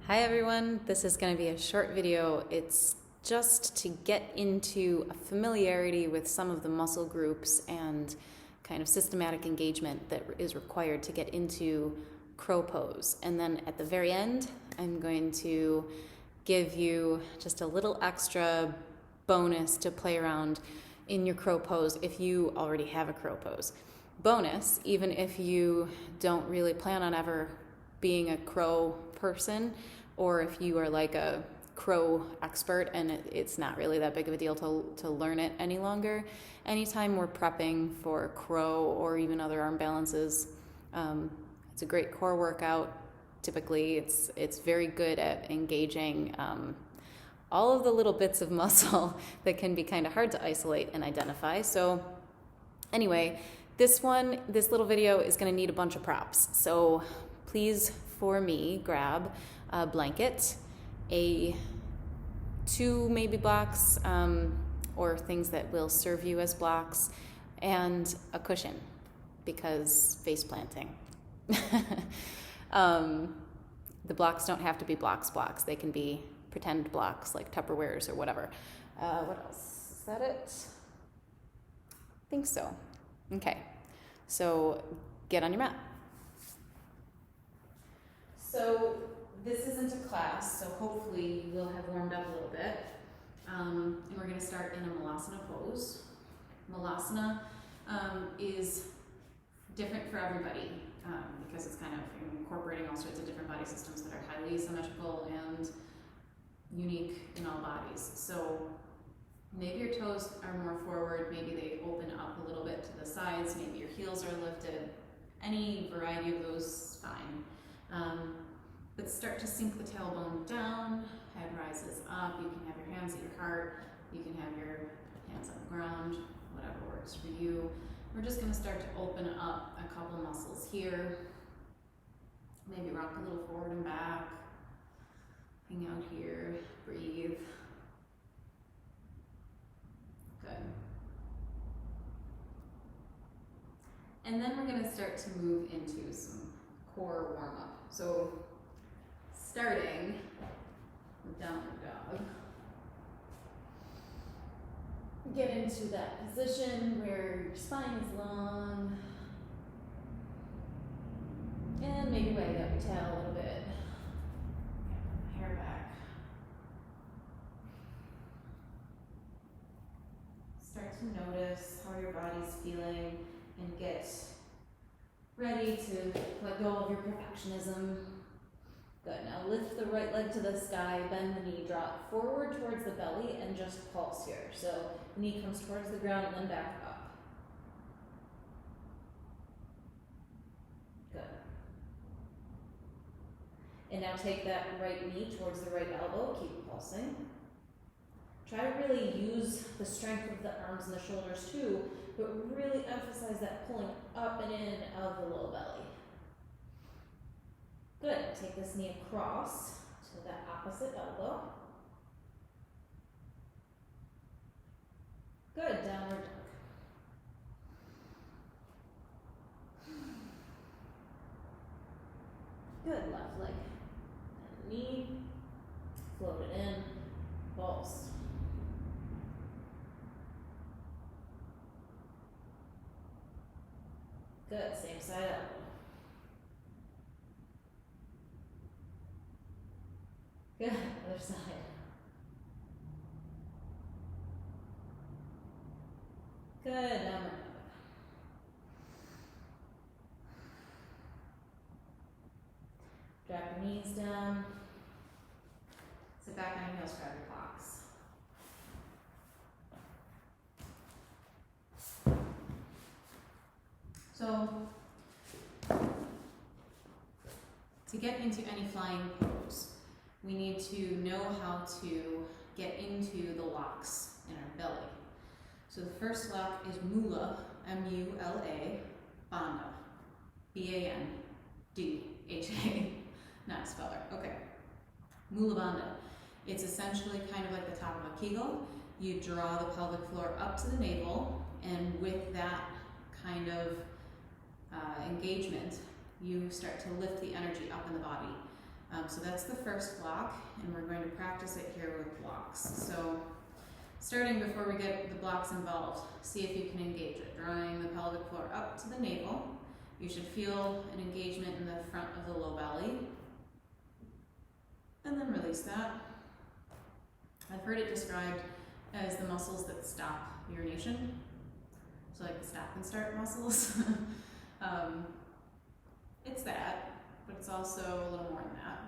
Hi everyone, this is going to be a short video. It's just to get into a familiarity with some of the muscle groups and kind of systematic engagement that is required to get into crow pose. And then at the very end, I'm going to give you just a little extra bonus to play around in your crow pose if you already have a crow pose. Bonus, even if you don't really plan on ever being a crow person, or if you are like a crow expert and it's not really that big of a deal to learn it any longer. Anytime we're prepping for crow or even other arm balances, it's a great core workout. Typically, it's very good at engaging all of the little bits of muscle that can be kind of hard to isolate and identify. So anyway, this little video is going to need a bunch of props. So please, for me, grab a blanket, two maybe blocks, or things that will serve you as blocks, and a cushion, because face planting. The blocks don't have to be blocks. They can be pretend blocks like Tupperwares or whatever. What else? Is that it? I think so. Okay, so get on your mat. So this isn't a class, so hopefully you will have warmed up a little bit. And we're going to start in a Malasana pose. Malasana is different for everybody because it's kind of incorporating all sorts of different body systems that are highly symmetrical and unique in all bodies. So maybe your toes are more forward, maybe they open up a little bit to the sides, maybe your heels are lifted. Any variety of those is fine. But start to sink the tailbone down, head rises up. You can have your hands at your heart, you can have your hands on the ground, whatever works for you. We're just going to start to open up a couple muscles here. Maybe rock a little forward and back. Hang out here, breathe. Good. And then we're going to start to move into some core warm-up. So starting with downward dog. Get into that position where your spine is long. And maybe wag up your tail a little bit. Hair back. Start to notice how your body's feeling and get ready to let go of your perfectionism. Good. Now lift the right leg to the sky, bend the knee, draw it forward towards the belly, and just pulse here. So the knee comes towards the ground and then back up. Good. And now take that right knee towards the right elbow, keep pulsing. Try to really use the strength of the arms and the shoulders too, but really emphasize that pulling up and in of the low belly. Good. Take this knee across to that opposite elbow. Good. Downward dog. Good. Left leg and knee. Float it in. Pulse. Good. Same side elbow. Good. Other side. Good. Downward dog. Drop your knees down. Sit back on your heels, grab your blocks. So, to get into any flying pose, we need to know how to get into the locks in our belly. So the first lock is Mula, M-U-L-A, Bandha, B-A-N-D-H-A, not a speller, okay. Mula Bandha. It's essentially kind of like the top of a Kegel. You draw the pelvic floor up to the navel, and with that kind of engagement, you start to lift the energy up in the body. So that's the first block, and we're going to practice it here with blocks. So starting before we get the blocks involved, see if you can engage it. Drawing the pelvic floor up to the navel. You should feel an engagement in the front of the low belly. And then release that. I've heard it described as the muscles that stop urination. So like the stop and start muscles. It's that, but it's also a little more than that.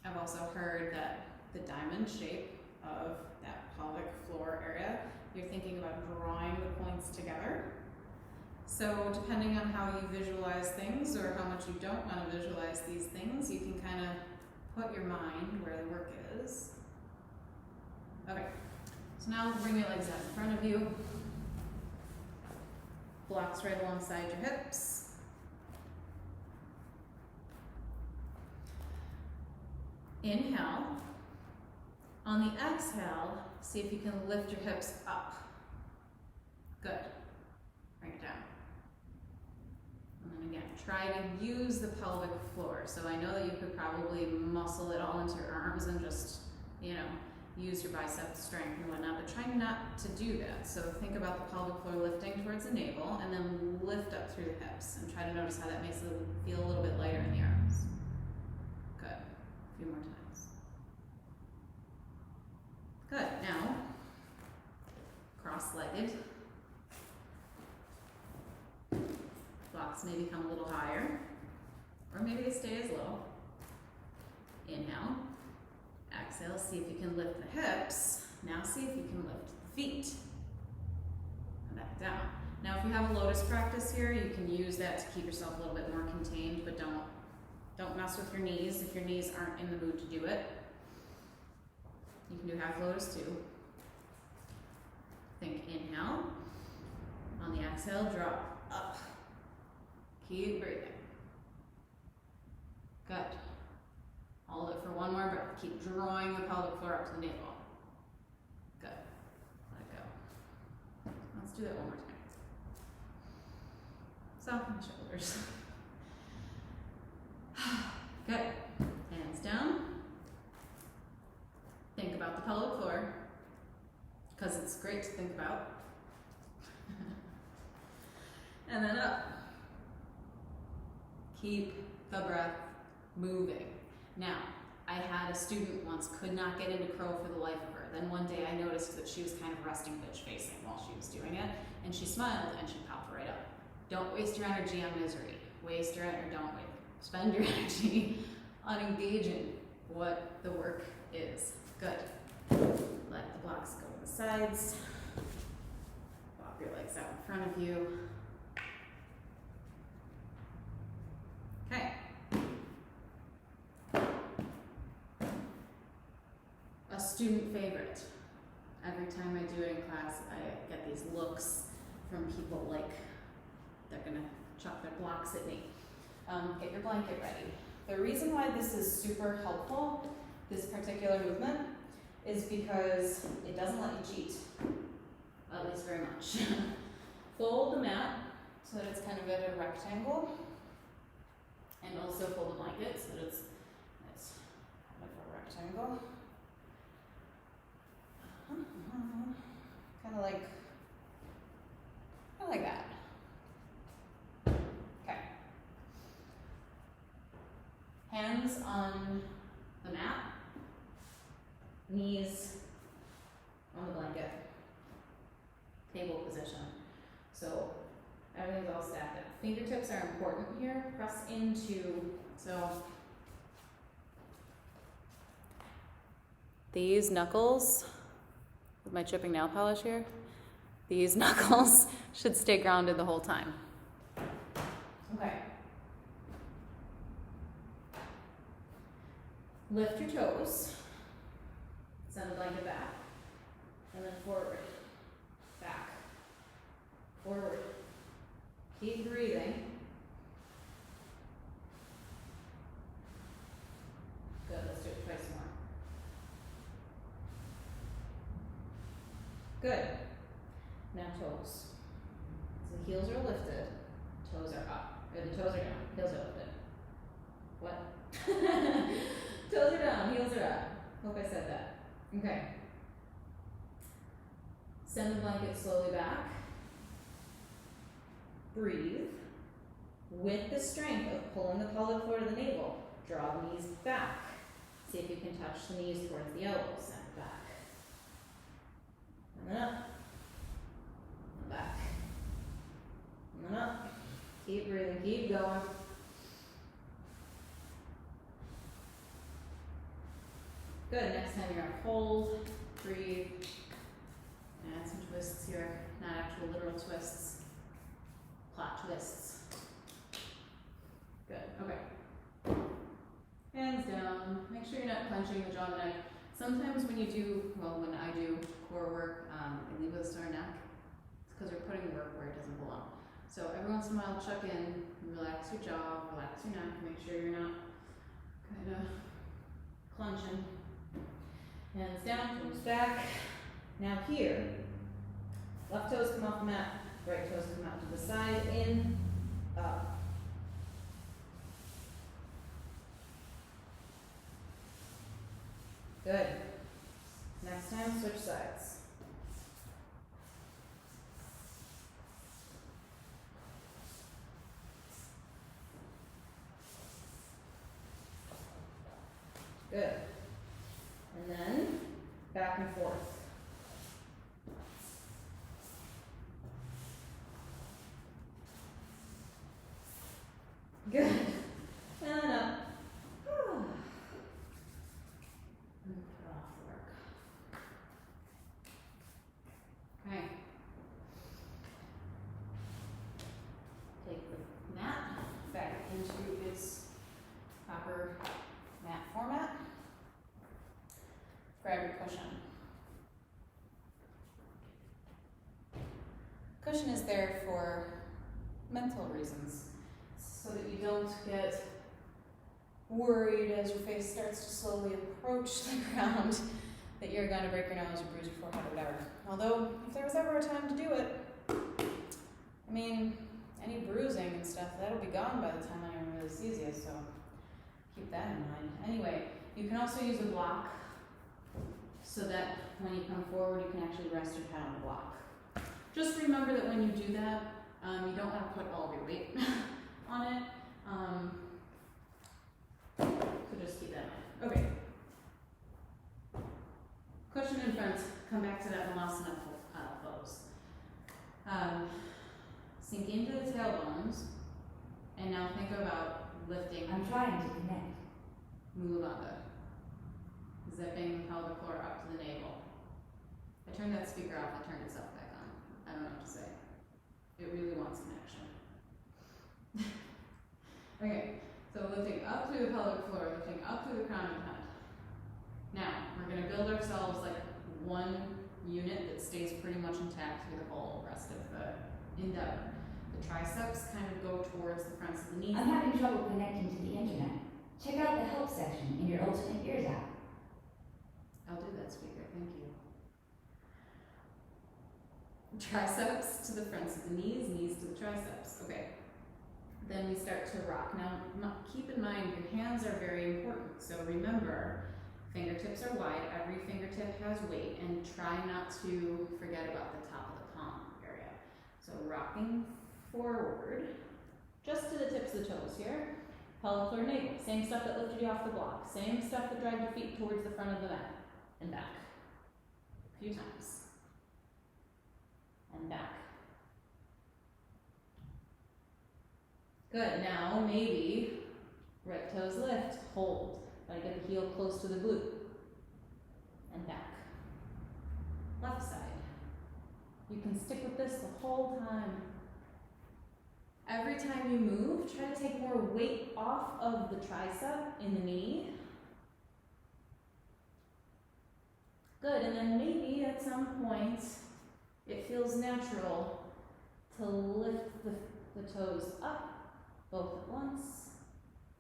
I've also heard that the diamond shape of that pelvic floor area, you're thinking about drawing the points together. So depending on how you visualize things or how much you don't want to visualize these things, you can kind of put your mind where the work is. Okay, so now bring your legs out in front of you. Blocks right alongside your hips. Inhale. On the exhale, see if you can lift your hips up. Good. Bring it down. And then again, try to use the pelvic floor. So I know that you could probably muscle it all into your arms and just, use your bicep strength and whatnot, but try not to do that. So think about the pelvic floor lifting towards the navel and then lift up through the hips and try to notice how that makes it feel a little bit lighter in the arms. Good. A few more times. Good. Now, cross-legged. Blocks may become a little higher, or maybe they stay as low. Inhale. Exhale, see if you can lift the hips. Now see if you can lift the feet. And back down. Now if you have a lotus practice here, you can use that to keep yourself a little bit more contained, but don't mess with your knees if your knees aren't in the mood to do it. You can do half lotus too. Think inhale. On the exhale, drop up. Keep breathing. Good. Hold it for one more breath. Keep drawing the pelvic floor up to the navel. Good. Let it go. Let's do that one more time. Soften the shoulders. Good. Hands down. Think about the pelvic floor, because it's great to think about. And then up. Keep the breath moving. Now, I had a student once could not get into crow for the life of her. Then one day I noticed that she was kind of resting bitch facing while she was doing it, and she smiled and she popped right up. Don't waste your energy on misery. Spend your energy on engaging what the work is. Good. Let the blocks go to the sides. Pop your legs out in front of you. Okay. A student favorite. Every time I do it in class, I get these looks from people like they're gonna chuck their blocks at me. Get your blanket ready. The reason why this is super helpful, this particular movement, is because it doesn't let you cheat, at least very much. Fold the mat so that it's kind of at a rectangle, and also fold the blanket so that it's kind of a rectangle. Kind of like that. Okay. Hands on the mat, knees on the blanket, table position. So everything's all stacked up. Fingertips are important here. Press into, so these knuckles, with my chipping nail polish here, these knuckles should stay grounded the whole time. Okay. Lift your toes. Send the blanket back. And then forward. Back. Forward. Keep breathing. Good, let's do it twice more. Good. Now toes. So heels are lifted, toes are up. Or the toes are down, heels are lifted. Toes are down, heels are up. Hope I said that. Okay. Send the blanket slowly back. Breathe. With the strength of pulling the pelvic floor to the navel, draw the knees back. See if you can touch the knees towards the elbows and back. And then up. And back. And then up. Keep breathing, keep going. Good, next time you're up, hold, breathe. Add some twists here, not actual literal twists, plot twists. Good, okay. Hands down, make sure you're not clenching the jaw and neck. Sometimes when you do, well, when I do core work, I leave with a sore neck. It's because we're putting work where it doesn't belong. So every once in a while, check in, relax your jaw, relax your neck, make sure you're not kind of clenching. Hands down, toes back. Now here, left toes come off the mat, right toes come out to the side, in, up. Good. Next time, switch sides. Good. And then, back and forth. Good. And then up. And put off work. Okay. Take the mat back into its proper mat format. Grab your cushion. Cushion is there for mental reasons, so that you don't get worried as your face starts to slowly approach the ground that you're going to break your nose or bruise your forehead or whatever. Although, if there was ever a time to do it, I mean, any bruising and stuff, that'll be gone by the time anyone really sees you, so keep that in mind. Anyway, you can also use a block so that when you come forward, you can actually rest your head on the block. Just remember that when you do that, you don't want to put all of your weight on it. So just keep that in mind. Okay. Cushion in front. Come back to that Malasana pose. Sink into the tailbones, and now think about lifting. I'm trying to connect. Mulavanga. Zipping the pelvic floor up to the navel. I turned that speaker off, it turned itself back on. I don't know what to say. It really wants connection. Okay, so lifting up through the pelvic floor, lifting up through the crown of the head. Now, we're going to build ourselves like one unit that stays pretty much intact through the whole rest of the endeavor. The triceps kind of go towards the fronts of the knees. I'm having trouble connecting to the internet. Check out the help section in your Ultimate Ears app. I'll do that, speaker, thank you. Triceps to the fronts of the knees, knees to the triceps. Okay. Then we start to rock. Now, keep in mind, your hands are very important. So remember, fingertips are wide, every fingertip has weight, and try not to forget about the top of the palm area. So rocking forward, just to the tips of the toes here. Pelvic floor navel, same stuff that lifted you off the block, same stuff that dragged your feet towards the front of the mat, and back. A few times. And back. Good, now maybe right toes lift, hold. Gotta get the heel close to the glute. And back. Left side. You can stick with this the whole time. Every time you move, try to take more weight off of the tricep in the knee. Good, and then maybe at some point, it feels natural to lift the toes up, both at once.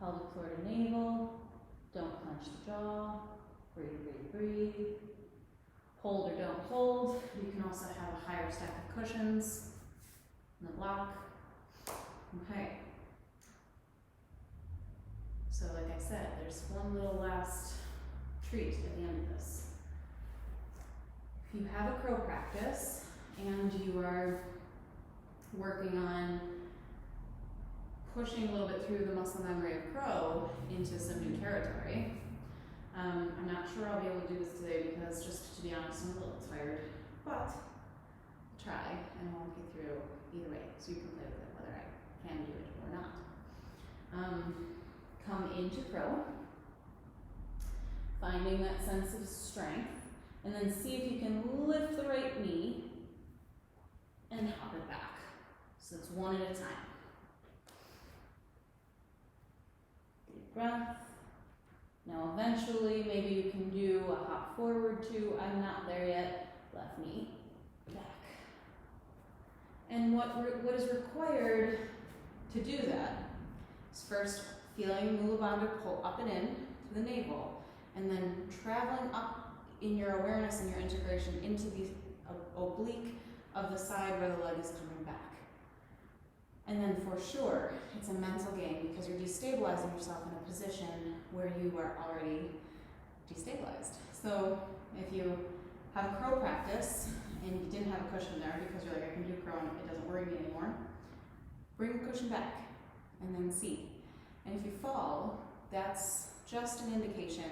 Pelvic floor to navel. Don't clench the jaw. Breathe, breathe, breathe. Hold or don't hold. You can also have a higher stack of cushions in the block. Okay. So like I said, there's one little last treat at the end of this. If you have a crow practice and you are working on pushing a little bit through the muscle memory of crow into some new territory, I'm not sure I'll be able to do this today because, just to be honest, I'm a little tired, but I'll try and I'll walk you through either way so you can play with it whether I can do it or not. Come into crow, finding that sense of strength, and then see if you can lift the right knee and hop it back. So it's one at a time. Deep breath. Now eventually maybe you can do a hop forward too. I'm not there yet. Left knee back. And what is required to do that is first feeling Mula Bandha pull up and in to the navel, and then traveling up in your awareness and your integration into the oblique of the side where the leg is coming back. And then for sure, it's a mental game because you're destabilizing yourself in a position where you are already destabilized. So if you have a crow practice and you didn't have a cushion there because you're like, I can do crow and it doesn't worry me anymore, bring the cushion back and then see. And if you fall, that's just an indication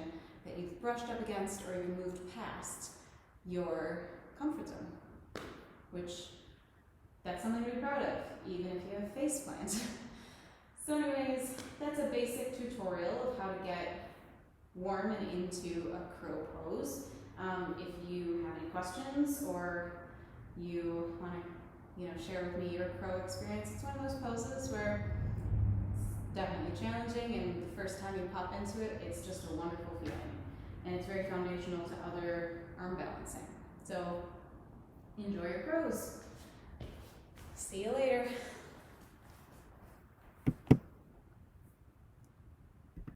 that you've brushed up against or you've moved past your comfort zone, which that's something to be proud of, even if you have face plant. So anyways, that's a basic tutorial of how to get warm and into a crow pose. If you have any questions or you want to share with me your crow experience, it's one of those poses where it's definitely challenging, and the first time you pop into it, it's just a wonderful feeling. And it's very foundational to other arm balancing. So enjoy your crows. See you later.